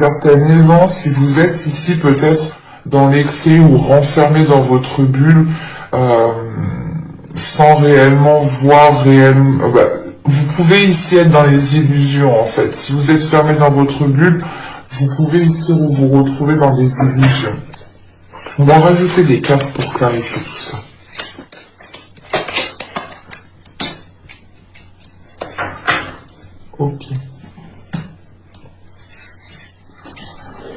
certaine aisance, si vous êtes ici peut-être dans l'excès ou renfermé dans votre bulle, sans réellement voir réellement... vous pouvez ici être dans les illusions en fait. Si vous êtes fermé dans votre bulle, vous pouvez ici vous retrouver dans des illusions. On va rajouter des cartes pour clarifier tout ça. Ok.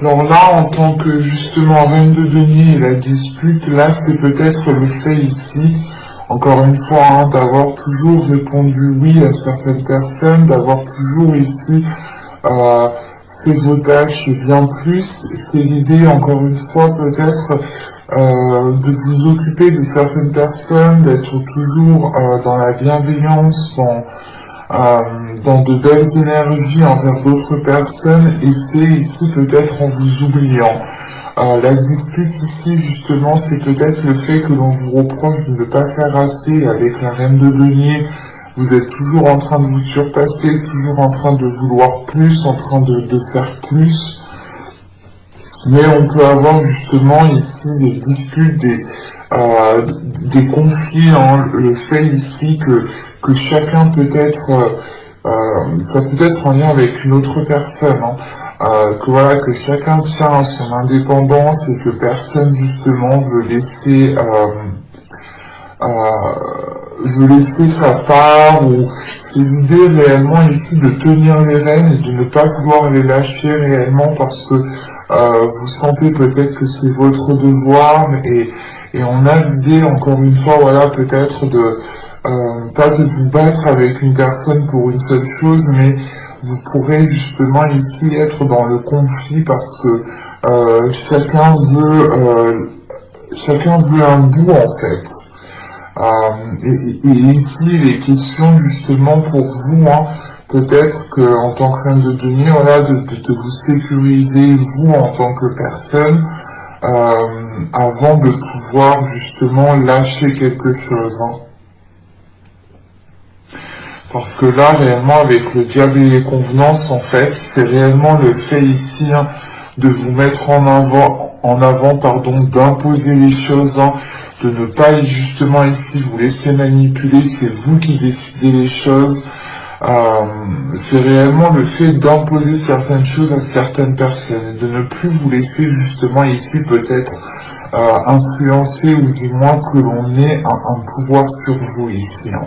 Alors là, en tant que justement reine de denier et la dispute, là c'est peut-être le fait ici, encore une fois, hein, d'avoir toujours répondu oui à certaines personnes, d'avoir toujours ici fait vos tâches et bien plus. C'est l'idée, encore une fois, peut-être de vous occuper de certaines personnes, d'être toujours dans la bienveillance, dans de belles énergies envers d'autres personnes, et c'est ici peut-être en vous oubliant. La dispute ici justement c'est peut-être le fait que l'on vous reproche de ne pas faire assez. Avec la reine de denier, vous êtes toujours en train de vous surpasser, toujours en train de vouloir plus, en train de faire plus. Mais on peut avoir justement ici des disputes, des conflits, hein, le fait ici que chacun peut être, ça peut être en lien avec une autre personne, hein, que voilà, que chacun tient à son indépendance et que personne justement veut laisser sa part, ou c'est l'idée réellement ici de tenir les rênes et de ne pas vouloir les lâcher réellement parce que vous sentez peut-être que c'est votre devoir, et on a l'idée encore une fois, voilà, peut-être de pas de vous battre avec une personne pour une seule chose, mais vous pourrez justement ici être dans le conflit parce que chacun veut un bout en fait. Et ici il est question justement pour vous, hein, peut-être qu'en tant que reine de denier, voilà, de vous sécuriser vous en tant que personne avant de pouvoir justement lâcher quelque chose, hein. Parce que là, réellement, avec le diable et les convenances, en fait, c'est réellement le fait ici, hein, de vous mettre en avant, d'imposer les choses, hein, de ne pas justement ici vous laisser manipuler, c'est vous qui décidez les choses. C'est réellement le fait d'imposer certaines choses à certaines personnes, de ne plus vous laisser justement ici peut-être influencer, ou du moins que l'on ait un pouvoir sur vous ici, hein.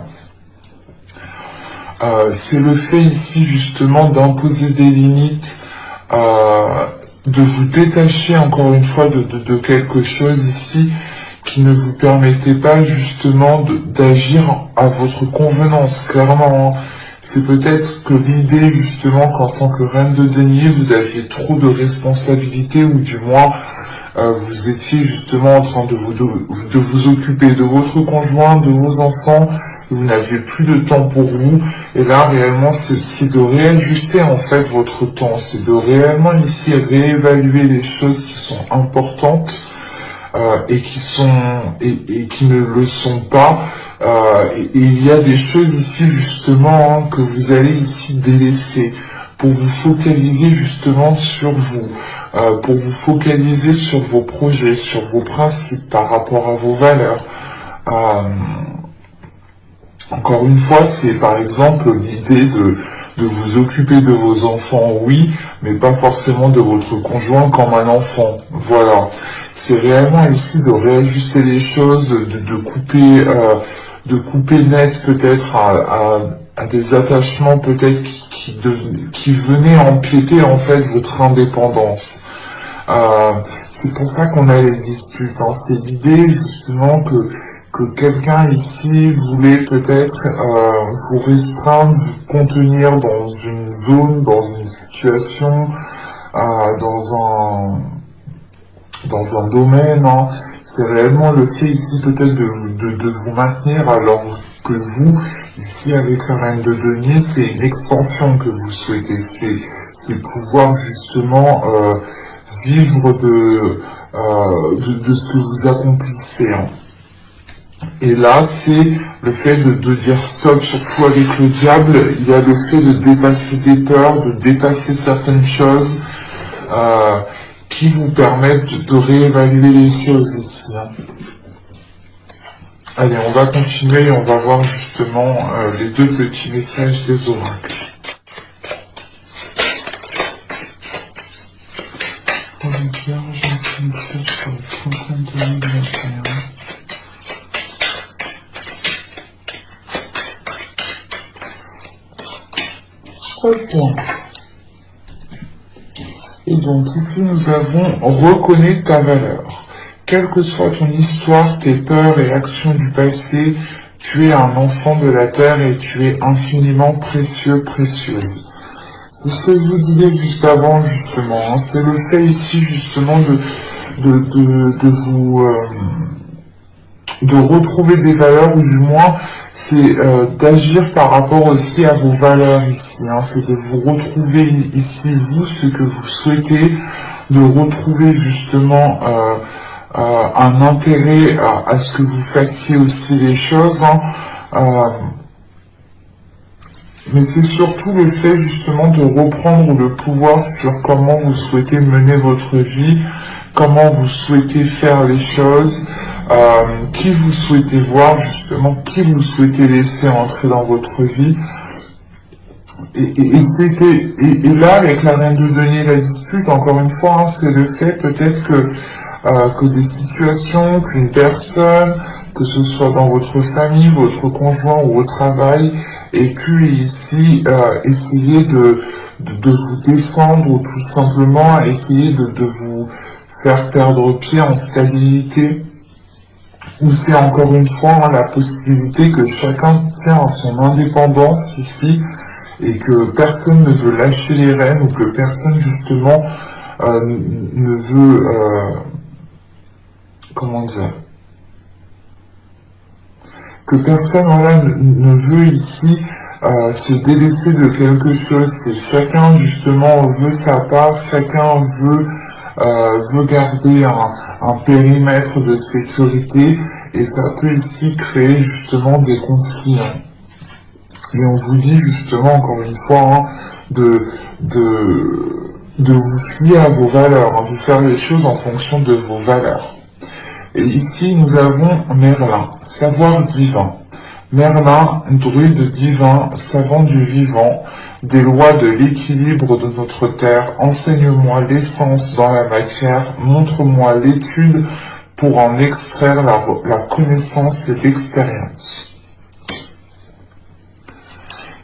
C'est le fait ici justement d'imposer des limites, de vous détacher encore une fois de quelque chose ici qui ne vous permettait pas justement d'agir à votre convenance, clairement, hein. C'est peut-être que l'idée justement qu'en tant que reine de denier, vous aviez trop de responsabilités, ou du moins vous étiez justement en train de vous occuper de votre conjoint, de vos enfants, vous n'aviez plus de temps pour vous, et là réellement c'est de réajuster en fait votre temps, c'est de réellement ici réévaluer les choses qui sont importantes et qui ne le sont pas, et il y a des choses ici justement, hein, que vous allez ici délaisser pour vous focaliser justement sur vous, pour vous focaliser sur vos projets, sur vos principes par rapport à vos valeurs. Encore une fois, c'est par exemple l'idée de vous occuper de vos enfants, oui, mais pas forcément de votre conjoint comme un enfant. Voilà. C'est réellement ici de réajuster les choses, de couper net peut-être à des attachements peut-être qui venaient empiéter en fait votre indépendance. C'est pour ça qu'on a les disputes, hein. C'est l'idée justement que quelqu'un ici voulait peut-être vous restreindre, vous contenir dans une zone, dans une situation, dans un domaine, hein. C'est réellement le fait ici peut-être de vous maintenir, alors que vous, ici avec la reine de denier, c'est une extension que vous souhaitez, c'est pouvoir justement vivre de ce que vous accomplissez, hein. Et là, c'est le fait de dire stop, surtout avec le diable. Il y a le fait de dépasser des peurs, de dépasser certaines choses, qui vous permettent de réévaluer les choses ici. Hein. Allez, on va continuer et on va voir justement les deux petits messages des oracles. Pour les vierges, un petit message sur le 31 2021. Ok. Et donc ici nous avons reconnais ta valeur. Quelle que soit ton histoire, tes peurs et actions du passé, tu es un enfant de la terre et tu es infiniment précieux, précieuse. C'est ce que je vous disais juste avant, justement. Hein. C'est le fait ici, justement, de retrouver des valeurs, ou du moins, c'est d'agir par rapport aussi à vos valeurs ici. Hein. C'est de vous retrouver ici, vous, ce que vous souhaitez, de retrouver justement un intérêt à ce que vous fassiez aussi les choses. Hein. Mais c'est surtout le fait justement de reprendre le pouvoir sur comment vous souhaitez mener votre vie, comment vous souhaitez faire les choses, qui vous souhaitez voir justement, qui vous souhaitez laisser entrer dans votre vie. Et là, avec la reine de denier, la dispute, encore une fois, hein, c'est le fait peut-être que des situations, qu'une personne, que ce soit dans votre famille, votre conjoint ou au travail, ait pu ici essayer de vous descendre, ou tout simplement essayer de vous faire perdre pied en stabilité, ou c'est encore une fois hein, la possibilité que chacun tient à son indépendance ici, et que personne ne veut lâcher les rênes, ou que personne justement ne veut, comment dire, que personne voilà, ne veut ici se délaisser de quelque chose. C'est chacun justement veut sa part, chacun veut garder un périmètre de sécurité, et ça peut ici créer justement des conflits. Hein. Et on vous dit justement encore une fois hein, de vous fier à vos valeurs, hein, de faire les choses en fonction de vos valeurs. Et ici, nous avons Merlin, savoir divin. Merlin, druide divin, savant du vivant, des lois de l'équilibre de notre terre, enseigne-moi l'essence dans la matière, montre-moi l'étude pour en extraire la connaissance et l'expérience.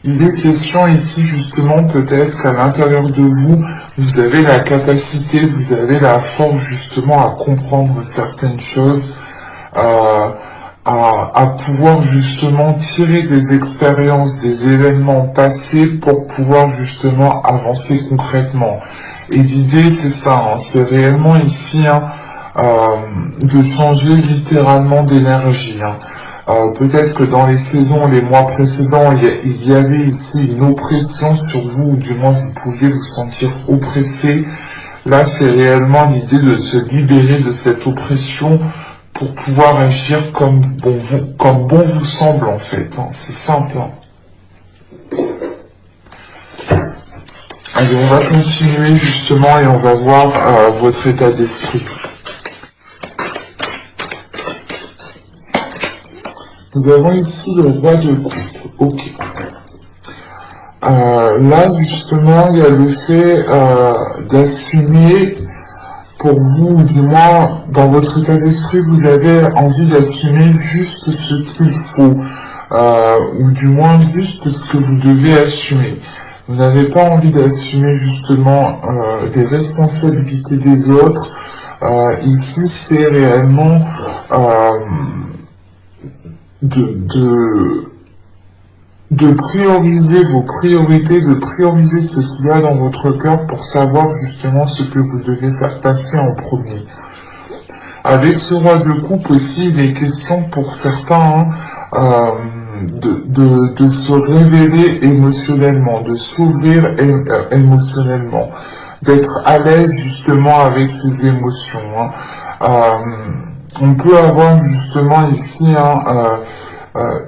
Il est question ici justement peut-être qu'à l'intérieur de vous, vous avez la capacité, vous avez la force justement à comprendre certaines choses, à pouvoir justement tirer des expériences, des événements passés pour pouvoir justement avancer concrètement. Et l'idée c'est ça, hein, c'est réellement ici hein, de changer littéralement d'énergie. Hein. Peut-être que dans les saisons, les mois précédents, il y avait ici une oppression sur vous, ou du moins vous pouviez vous sentir oppressé. Là, c'est réellement l'idée de se libérer de cette oppression pour pouvoir agir comme bon vous semble en fait. Hein. C'est simple. Hein. Allez, on va continuer justement et on va voir votre état d'esprit. Nous avons ici le roi de coupe. Ok. Là, justement, il y a le fait d'assumer pour vous, ou du moins, dans votre état d'esprit, vous avez envie d'assumer juste ce qu'il faut, ou du moins juste ce que vous devez assumer. Vous n'avez pas envie d'assumer justement les responsabilités des autres. Ici, c'est réellement de prioriser vos priorités, de prioriser ce qu'il y a dans votre cœur pour savoir justement ce que vous devez faire passer en premier. Avec ce roi de coupe aussi, il est question pour certains hein, de se révéler émotionnellement, de s'ouvrir émotionnellement, d'être à l'aise justement avec ses émotions. Hein. On peut avoir justement ici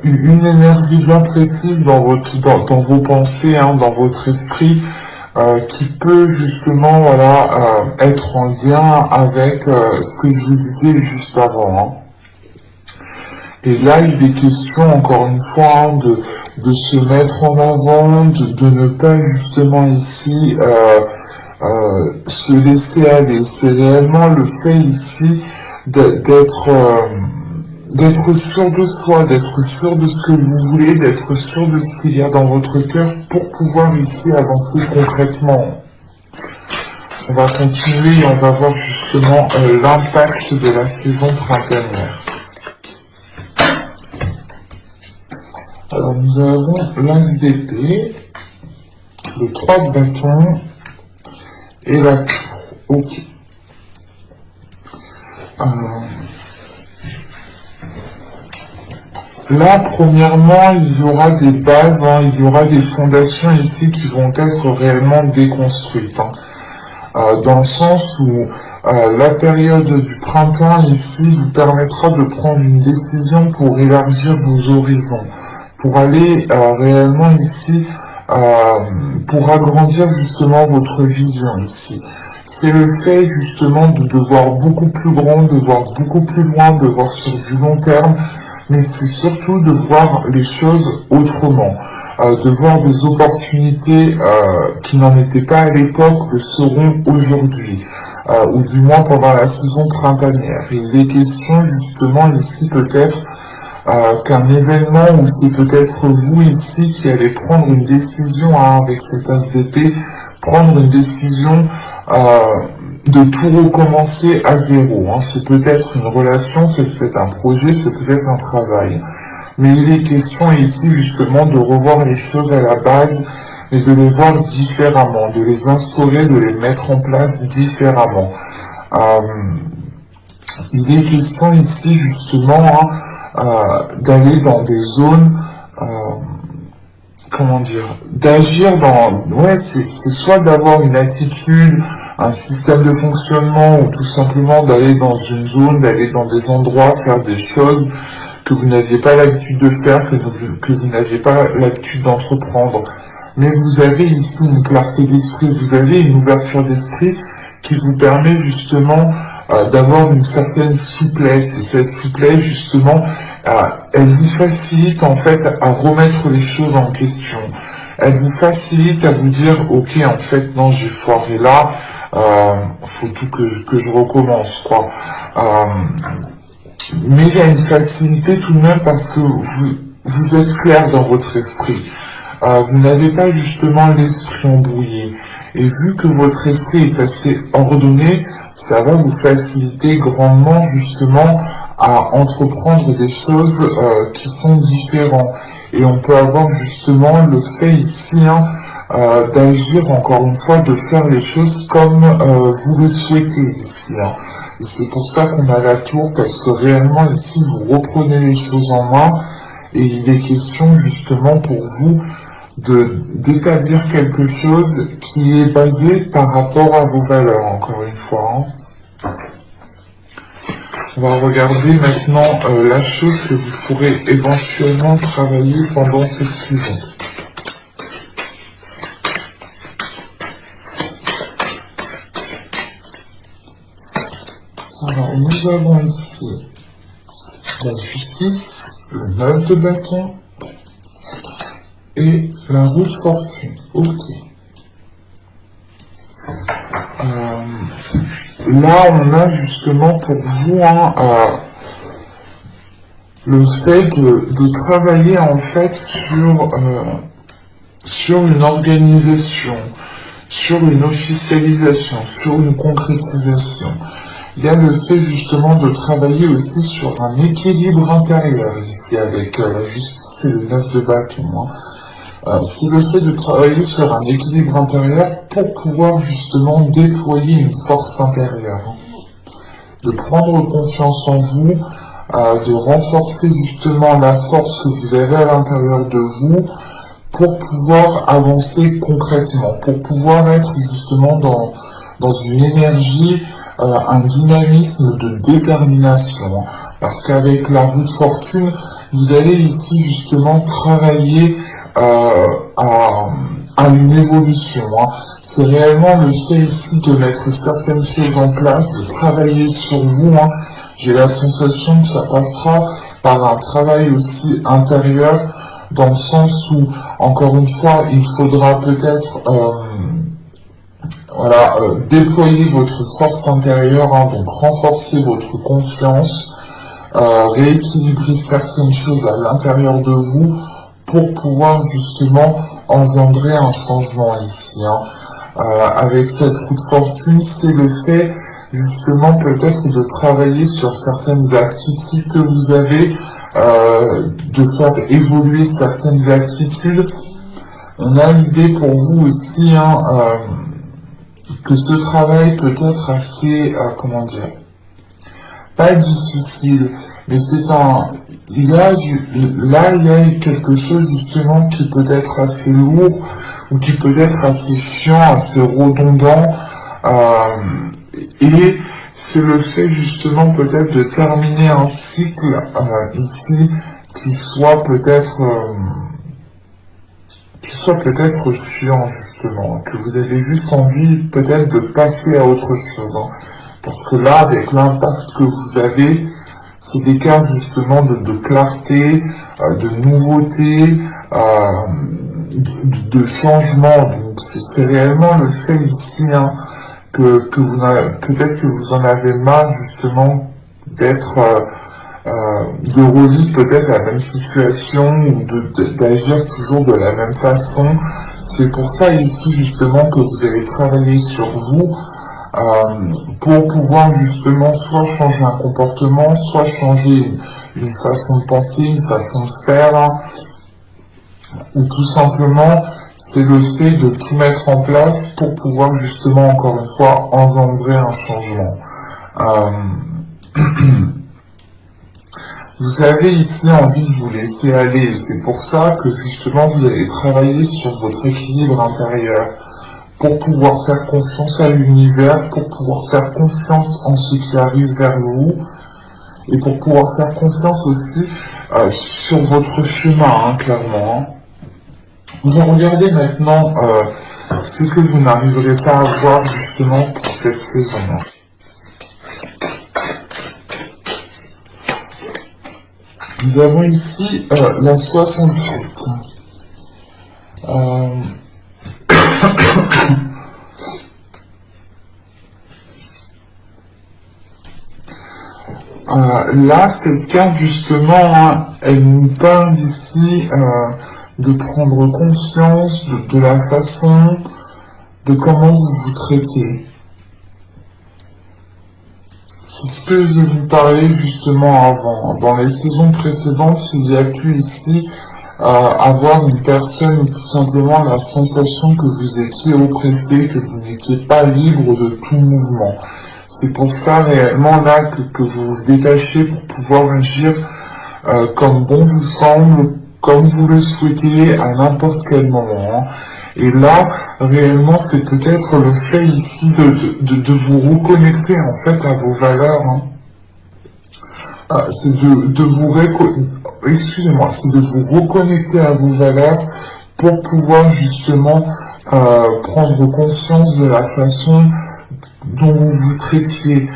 une énergie bien précise dans vos pensées, hein, dans votre esprit, qui peut justement voilà être en lien avec ce que je vous disais juste avant. Hein. Et là, il est question, encore une fois, hein, de se mettre en avant, de ne pas justement ici se laisser aller. C'est réellement le fait ici d'être sûr de soi, d'être sûr de ce que vous voulez, d'être sûr de ce qu'il y a dans votre cœur pour pouvoir ici avancer concrètement. On va continuer et on va voir justement l'impact de la saison printanière. Alors nous avons l'as d'épée, le 3 de bâton et la tour. Ok. Là, premièrement, il y aura des bases, hein, il y aura des fondations ici qui vont être réellement déconstruites. Hein. Dans le sens où la période du printemps ici vous permettra de prendre une décision pour élargir vos horizons, pour aller réellement ici, pour agrandir justement votre vision ici. C'est le fait justement de voir beaucoup plus grand, de voir beaucoup plus loin, de voir sur du long terme, mais c'est surtout de voir les choses autrement, de voir des opportunités qui n'en étaient pas à l'époque, le seront aujourd'hui, ou du moins pendant la saison printanière. Et il est question justement ici peut-être qu'un événement où c'est peut-être vous ici qui allez prendre une décision hein, avec cet as d'épée, prendre une décision de tout recommencer à zéro. Hein. C'est peut-être une relation, c'est peut-être un projet, c'est peut-être un travail. Mais il est question ici justement de revoir les choses à la base et de les voir différemment, de les instaurer, de les mettre en place différemment. Il est question ici justement hein, d'aller dans des zones, comment dire, d'agir dans, ouais, c'est soit d'avoir une attitude, un système de fonctionnement, ou tout simplement d'aller dans une zone, d'aller dans des endroits, faire des choses que vous n'aviez pas l'habitude de faire, que vous n'aviez pas l'habitude d'entreprendre. Mais vous avez ici une clarté d'esprit, vous avez une ouverture d'esprit qui vous permet justement d'avoir une certaine souplesse. Et cette souplesse, justement, elle vous facilite en fait à remettre les choses en question. Elle vous facilite à vous dire, ok, en fait, non, j'ai foiré là, faut tout que je recommence, quoi. Mais il y a une facilité tout de même parce que vous êtes clair dans votre esprit. Vous n'avez pas justement l'esprit embrouillé. Et vu que votre esprit est assez ordonné, ça va vous faciliter grandement justement à entreprendre des choses qui sont différentes. Et on peut avoir justement le fait ici hein, d'agir encore une fois, de faire les choses comme vous le souhaitez ici. Hein. Et c'est pour ça qu'on a la tour, parce que réellement ici vous reprenez les choses en main et il est question justement pour vous d'établir quelque chose qui est basé par rapport à vos valeurs, encore une fois. Hein. On va regarder maintenant la chose que vous pourrez éventuellement travailler pendant cette saison. Alors, nous avons ici la justice, le 9 de bâton et la roue de fortune. Ok. Là, on a justement pour vous hein, le fait de travailler en fait sur une organisation, sur une officialisation, sur une concrétisation. Il y a le fait justement de travailler aussi sur un équilibre intérieur ici avec la justice et le 9 de bâton. Hein. C'est le fait de travailler sur un équilibre intérieur pour pouvoir justement déployer une force intérieure. Hein. De prendre confiance en vous, de renforcer justement la force que vous avez à l'intérieur de vous pour pouvoir avancer concrètement, pour pouvoir être justement dans une énergie, un dynamisme de détermination. Parce qu'avec la roue de fortune, vous allez ici justement travailler à une évolution. C'est réellement le fait ici de mettre certaines choses en place, de travailler sur vous. J'ai la sensation que ça passera par un travail aussi intérieur, dans le sens où, encore une fois, il faudra peut-être déployer votre force intérieure, donc renforcer votre confiance, rééquilibrer certaines choses à l'intérieur de vous pour pouvoir justement engendrer un changement ici. Avec cette roue de fortune, c'est le fait justement peut-être de travailler sur certaines aptitudes que vous avez, de faire évoluer certaines aptitudes. On a l'idée pour vous aussi que ce travail peut être assez, pas difficile, mais il y a quelque chose justement qui peut être assez lourd, ou qui peut être assez chiant, assez redondant, et c'est le fait justement peut-être de terminer un cycle ici qui soit peut-être chiant justement, que vous avez juste envie peut-être de passer à autre chose. Parce que là, avec l'impact que vous avez, c'est des cartes justement de clarté, de nouveauté, de changement. Donc c'est réellement le fait ici que peut-être que vous en avez marre justement d'être de revivre peut-être la même situation ou d'agir toujours de la même façon. C'est pour ça ici justement que vous allez travailler sur vous pour pouvoir justement soit changer un comportement, soit changer une façon de penser, une façon de faire, ou tout simplement c'est le fait de tout mettre en place pour pouvoir justement encore une fois engendrer un changement. Vous avez ici envie de vous laisser aller, c'est pour ça que justement vous allez travailler sur votre équilibre intérieur, pour pouvoir faire confiance à l'univers, pour pouvoir faire confiance en ce qui arrive vers vous, et pour pouvoir faire confiance aussi sur votre chemin, clairement. On va regarder maintenant ce que vous n'arriverez pas à voir justement pour cette saison. Nous avons ici la 68. Là, cette carte justement, elle nous parle ici de prendre conscience de la façon de comment vous vous traitez. C'est ce que je vous parlais justement avant. Dans les saisons précédentes, il y a pu ici avoir une personne ou tout simplement la sensation que vous étiez oppressé, que vous n'étiez pas libre de tout mouvement. C'est pour ça réellement là que vous vous détachez pour pouvoir agir comme bon vous semble, comme vous le souhaitez à n'importe quel moment. Et là, réellement, c'est peut-être le fait ici de vous reconnecter en fait à vos valeurs. C'est de vous reconnecter à vos valeurs pour pouvoir justement prendre conscience de la façon dont vous vous traitiez.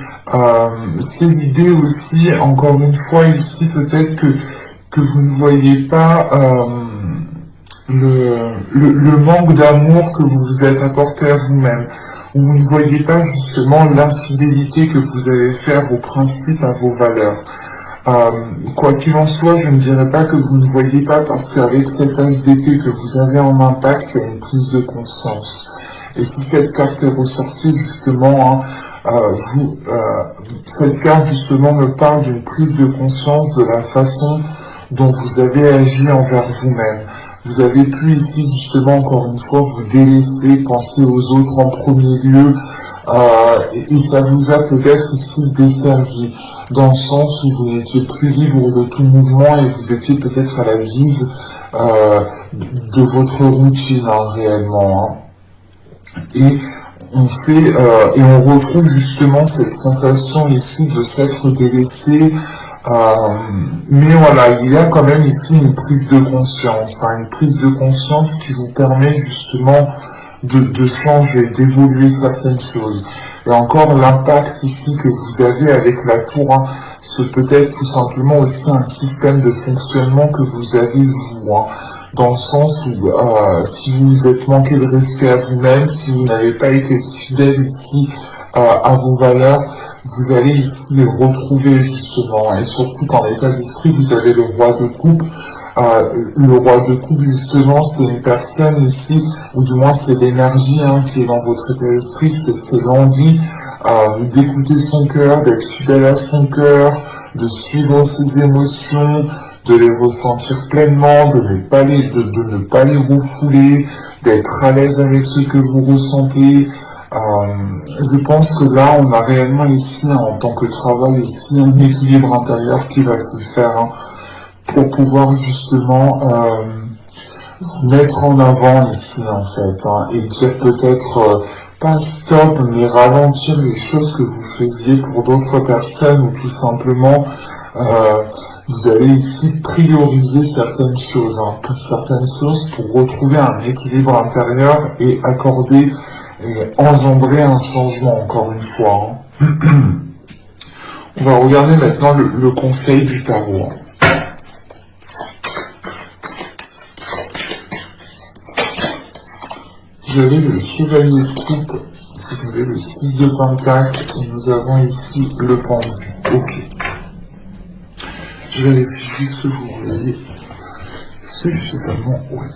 C'est l'idée aussi, encore une fois ici, peut-être que vous ne voyez pas le manque d'amour que vous vous êtes apporté à vous-même, ou vous ne voyez pas justement l'infidélité que vous avez fait à vos principes, à vos valeurs. Quoi qu'il en soit, je ne dirais pas que vous ne voyez pas, parce qu'avec cet as d'épée que vous avez en impact, il y a une prise de conscience. Et si cette carte est ressortie justement, cette carte justement me parle d'une prise de conscience de la façon dont vous avez agi envers vous-même. Vous avez pu ici justement encore une fois vous délaisser, penser aux autres en premier lieu, et ça vous a peut-être ici desservi, dans le sens où vous n'étiez plus libre de tout mouvement et vous étiez peut-être à la guise de votre routine réellement. Et on retrouve justement cette sensation ici de s'être délaissé, Mais voilà, il y a quand même ici une prise de conscience, hein, une prise de conscience qui vous permet justement de changer, d'évoluer certaines choses. Et encore l'impact ici que vous avez avec la tour, hein, c'est peut-être tout simplement aussi un système de fonctionnement que vous avez vous, hein, dans le sens où si vous êtes manqué de respect à vous-même, si vous n'avez pas été fidèle ici à vos valeurs, vous allez ici les retrouver justement, et surtout qu'en état d'esprit, vous avez le roi de coupe. Le roi de coupe, justement, c'est une personne ici, ou du moins c'est l'énergie hein, qui est dans votre état d'esprit, c'est l'envie d'écouter son cœur, d'être fidèle à son cœur, de suivre ses émotions, de les ressentir pleinement, de ne pas les refouler, d'être à l'aise avec ce que vous ressentez. Je pense que là, on a réellement ici, hein, en tant que travail aussi, un équilibre intérieur qui va se faire hein, pour pouvoir justement mettre en avant ici en fait, hein, et dire peut-être pas stop, mais ralentir les choses que vous faisiez pour d'autres personnes, ou tout simplement vous allez ici prioriser certaines choses pour retrouver un équilibre intérieur et accorder et engendrer un changement, encore une fois. Hein. On va regarder maintenant le conseil du tarot. Vous avez le chevalier de coupe, vous avez le 6 de pentacle, et nous avons ici le pendu. Ok. Je vérifie juste que vous voyez suffisamment. Ouais.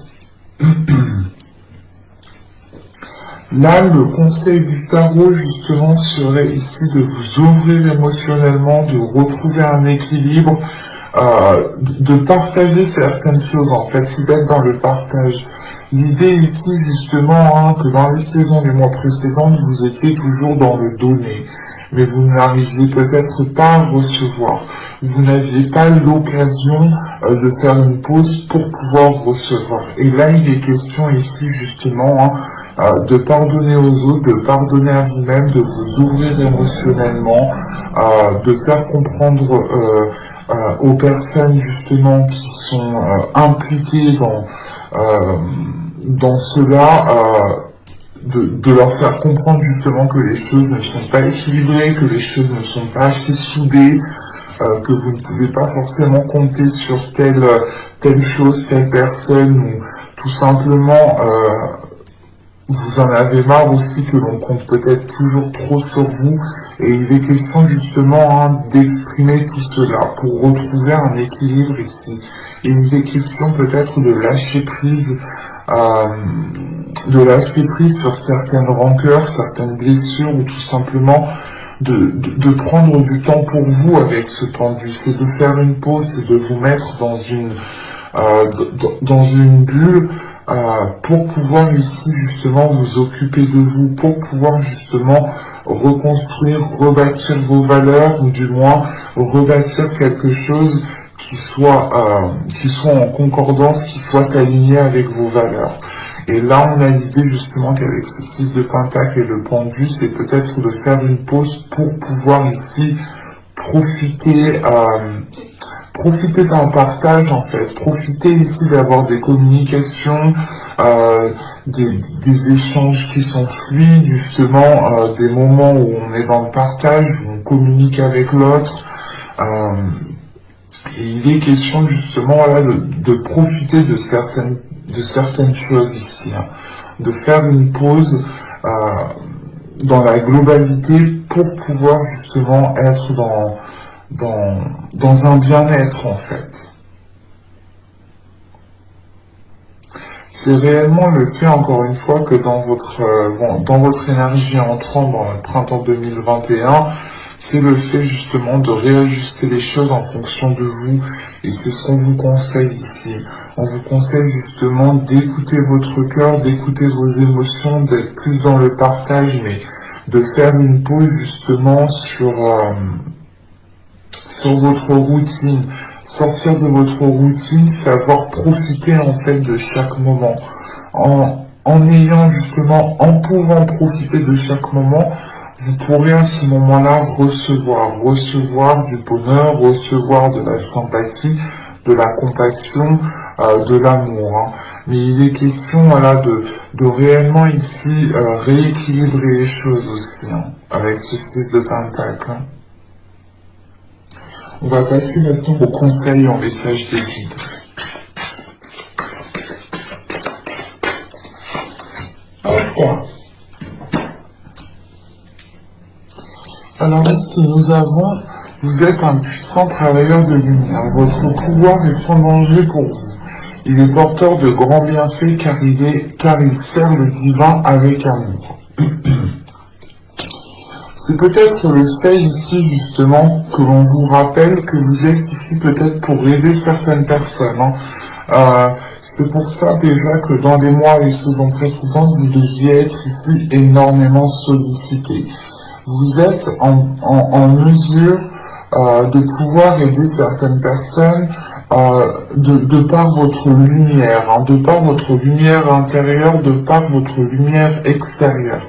Là, le conseil du tarot, justement, serait ici de vous ouvrir émotionnellement, de retrouver un équilibre, de partager certaines choses, en fait, c'est d'être dans le partage. L'idée ici, justement, hein, que dans les saisons des mois précédentes, vous étiez toujours dans le donner, mais vous n'arriviez peut-être pas à recevoir. Vous n'aviez pas l'occasion de faire une pause pour pouvoir recevoir. Et là, il est question ici, justement, hein, de pardonner aux autres, de pardonner à vous-même, de vous ouvrir émotionnellement, de faire comprendre aux personnes, justement, qui sont impliquées dans cela, de leur faire comprendre justement que les choses ne sont pas équilibrées, que les choses ne sont pas assez soudées, que vous ne pouvez pas forcément compter sur telle chose, telle personne, ou tout simplement vous en avez marre aussi que l'on compte peut-être toujours trop sur vous, et il est question justement hein, d'exprimer tout cela pour retrouver un équilibre ici. Et il est question peut-être de lâcher prise sur certaines rancœurs, certaines blessures, ou tout simplement de prendre du temps pour vous avec ce pendu. C'est de faire une pause, c'est de vous mettre dans une bulle pour pouvoir ici justement vous occuper de vous, pour pouvoir justement reconstruire, rebâtir vos valeurs, ou du moins rebâtir quelque chose qui soit en concordance, qui soit aligné avec vos valeurs. Et là, on a l'idée justement qu'avec ce 6 de pentacle et le pendu, c'est peut-être de faire une pause pour pouvoir ici profiter d'un partage en fait, profiter ici d'avoir des communications, des échanges qui sont fluides, justement, des moments où on est dans le partage, où on communique avec l'autre. Et il est question justement là de profiter de certaines choses ici, hein, de faire une pause dans la globalité pour pouvoir justement être dans un bien-être en fait. C'est réellement le fait, encore une fois, que dans votre énergie entrant dans le printemps 2021, c'est le fait justement de réajuster les choses en fonction de vous, et c'est ce qu'on vous conseille ici. On vous conseille justement d'écouter votre cœur, d'écouter vos émotions, d'être plus dans le partage, mais de faire une pause justement sur votre routine, sortir de votre routine, savoir profiter en fait de chaque moment, en pouvant profiter de chaque moment, vous pourrez à ce moment-là recevoir du bonheur, recevoir de la sympathie, de la compassion, de l'amour. Hein. Mais il est question voilà, de réellement ici rééquilibrer les choses aussi, hein, avec ce 6 de Pentacle. Hein. On va passer maintenant au conseil en message des guides. Alors ici, vous êtes un puissant travailleur de lumière. Votre pouvoir est sans danger pour vous. Il est porteur de grands bienfaits car il sert le divin avec amour. C'est peut-être le fait ici justement que l'on vous rappelle que vous êtes ici peut-être pour aider certaines personnes. Hein. C'est pour ça déjà que dans les mois et les saisons précédentes, vous deviez être ici énormément sollicité. Vous êtes en mesure de pouvoir aider certaines personnes de par votre lumière, hein, de par votre lumière intérieure, de par votre lumière extérieure.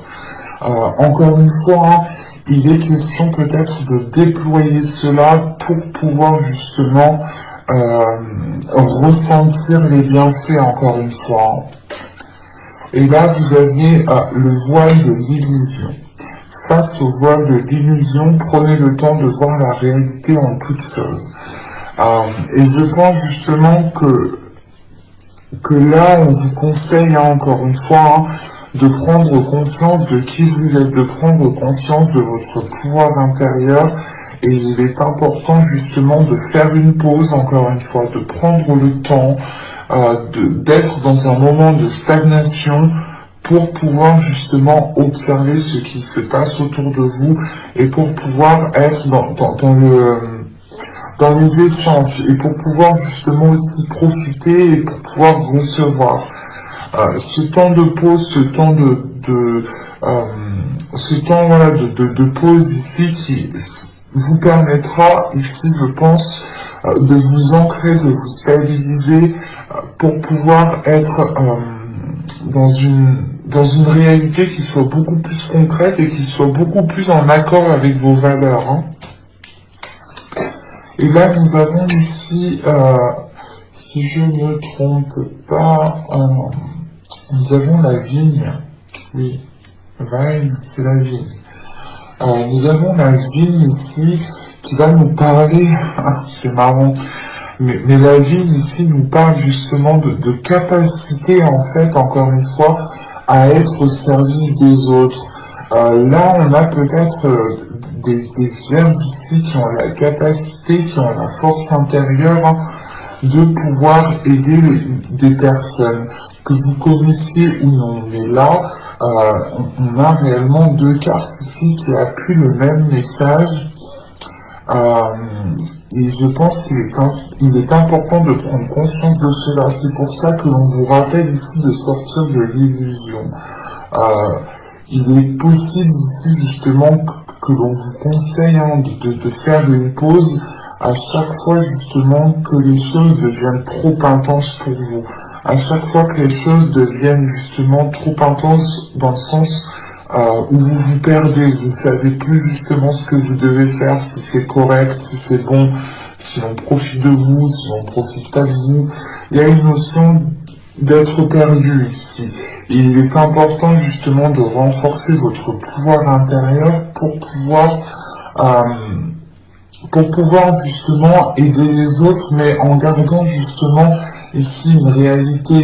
Encore une fois, hein, il est question peut-être de déployer cela pour pouvoir justement ressentir les bienfaits, encore une fois. Hein. Et là, vous aviez le voile de l'illusion. Face au voile de l'illusion, prenez le temps de voir la réalité en toutes choses. Et je pense justement que là, on vous conseille, hein, encore une fois, hein, de prendre conscience de qui vous êtes, de prendre conscience de votre pouvoir intérieur. Et il est important justement de faire une pause, encore une fois, de prendre le temps d'être dans un moment de stagnation, pour pouvoir justement observer ce qui se passe autour de vous et pour pouvoir être dans les échanges et pour pouvoir justement aussi profiter et pour pouvoir recevoir. Ce temps de pause, ce temps de pause ici qui vous permettra ici, je pense, de vous ancrer, de vous stabiliser pour pouvoir être dans une réalité qui soit beaucoup plus concrète et qui soit beaucoup plus en accord avec vos valeurs. Hein. Et là, nous avons ici, si je ne me trompe pas, nous avons la vigne. Oui, vine, c'est la vigne. Nous avons la vigne ici qui va nous parler, c'est marrant, mais la vigne ici nous parle justement de capacité, en fait, encore une fois, à être au service des autres. Là, on a peut-être des vierges ici qui ont la capacité, qui ont la force intérieure, hein, de pouvoir aider des personnes, que vous connaissiez ou non. Mais là, on a réellement deux cartes ici qui appuient le même message. Et je pense qu'il est important de prendre conscience de cela. C'est pour ça que l'on vous rappelle ici de sortir de l'illusion. Il est possible ici justement que l'on vous conseille, hein, de faire une pause à chaque fois justement que les choses deviennent trop intenses pour vous. À chaque fois que les choses deviennent justement trop intenses dans le sens où vous vous perdez, vous ne savez plus justement ce que vous devez faire, si c'est correct, si c'est bon, si l'on profite de vous, si l'on ne profite pas de vous. Il y a une notion d'être perdu ici. Et il est important justement de renforcer votre pouvoir intérieur pour pouvoir justement aider les autres, mais en gardant justement ici une réalité,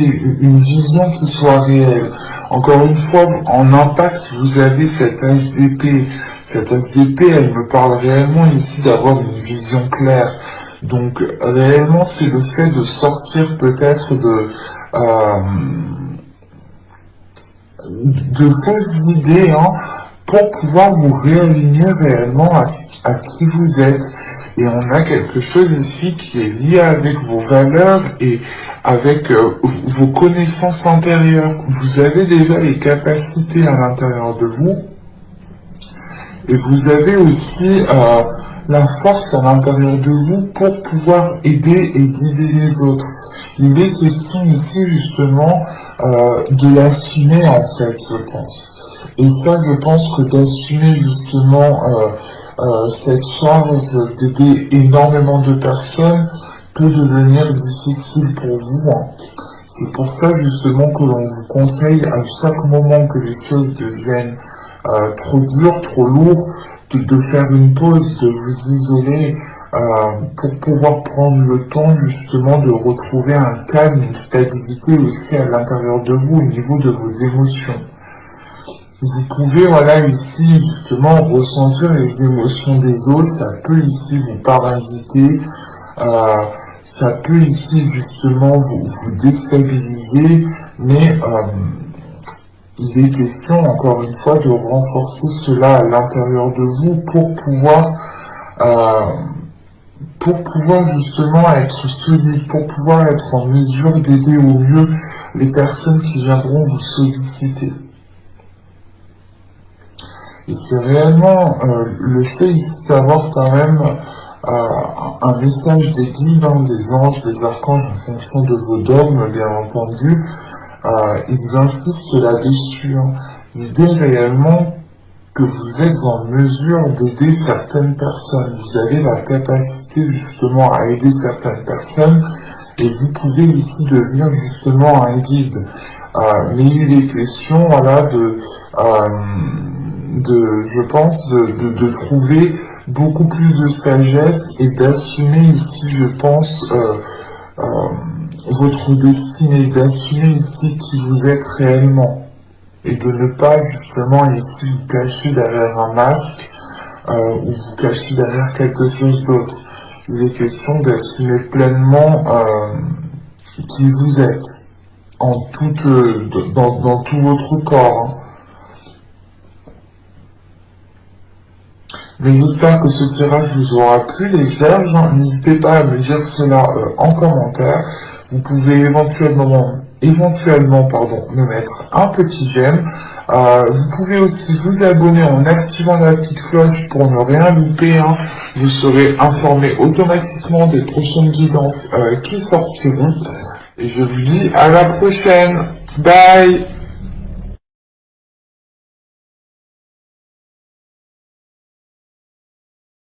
une vision qui soit réelle. Encore une fois, en impact, vous avez cette as d'épée. Cette as d'épée, elle me parle réellement ici d'avoir une vision claire. Donc réellement, c'est le fait de sortir peut-être de fausses idées, hein, pour pouvoir vous réaligner réellement à qui vous êtes. Et on a quelque chose ici qui est lié avec vos valeurs et avec vos connaissances intérieures. Vous avez déjà les capacités à l'intérieur de vous et vous avez aussi la force à l'intérieur de vous pour pouvoir aider et guider les autres. Il est question ici justement de l'assumer, en fait, je pense. Et ça, je pense que d'assumer justement cette charge d'aider énormément de personnes peut devenir difficile pour vous, hein. C'est pour ça justement que l'on vous conseille à chaque moment que les choses deviennent trop dures, trop lourdes, de faire une pause, de vous isoler pour pouvoir prendre le temps justement de retrouver un calme, une stabilité aussi à l'intérieur de vous, au niveau de vos émotions. Vous pouvez, voilà, ici, justement, ressentir les émotions des autres, ça peut ici vous parasiter, ça peut ici, justement, vous déstabiliser, mais il est question, encore une fois, de renforcer cela à l'intérieur de vous pour pouvoir justement être solide, pour pouvoir être en mesure d'aider au mieux les personnes qui viendront vous solliciter. Et c'est réellement le fait ici d'avoir quand même un message des guides, hein, des anges, des archanges en fonction de vos dogmes, bien entendu. Ils insistent là-dessus. Hein. L'idée réellement que vous êtes en mesure d'aider certaines personnes. Vous avez la capacité justement à aider certaines personnes et vous pouvez ici devenir justement un guide. Mais il est question, voilà, je pense, de trouver beaucoup plus de sagesse et d'assumer ici, je pense, votre destinée, d'assumer ici qui vous êtes réellement et de ne pas justement ici vous cacher derrière un masque ou vous cacher derrière quelque chose d'autre. Il est question d'assumer pleinement qui vous êtes en dans tout votre corps. Hein. Mais j'espère que ce tirage vous aura plu, les vierges. N'hésitez pas à me dire cela en commentaire. Vous pouvez éventuellement me mettre un petit j'aime. Vous pouvez aussi vous abonner en activant la petite cloche pour ne rien louper. Hein. Vous serez informé automatiquement des prochaines guidances qui sortiront. Et je vous dis à la prochaine. Bye!